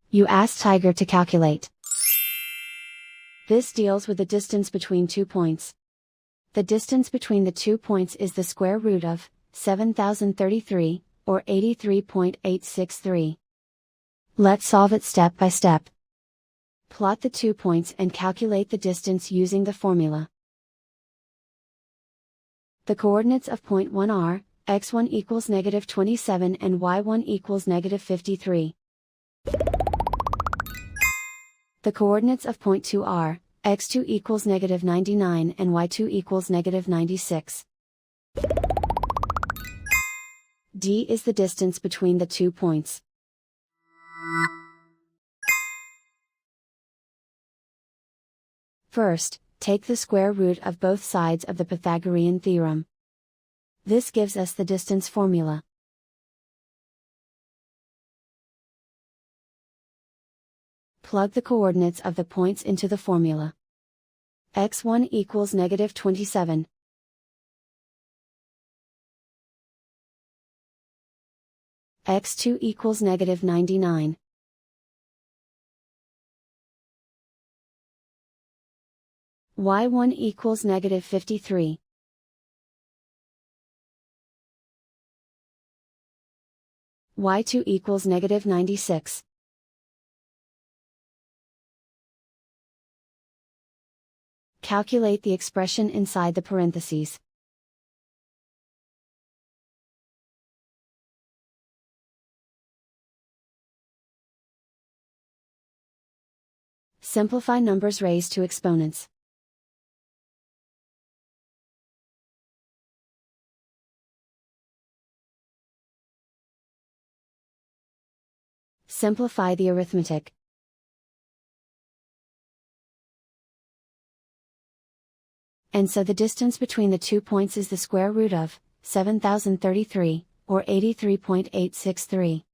You ask Tiger to calculate. This deals with the distance between 2 points. The distance between the 2 points is the square root of 7033, or 83.863. Let's solve it step by step. Plot the 2 points and calculate the distance using the formula. The coordinates of point 1 are, x1 equals -27 and y1 equals -53. The coordinates of point 2 are, x2 equals -99 and y2 equals -96. D is the distance between the 2 points. First, take the square root of both sides of the Pythagorean theorem. This gives us the distance formula. Plug the coordinates of the points into the formula. x1 equals -27. x2 equals -99. y1 equals -53. y2 equals -96. Calculate the expression inside the parentheses. Simplify numbers raised to exponents. Simplify the arithmetic. And so the distance between the 2 points is the square root of 7033, or 83.863.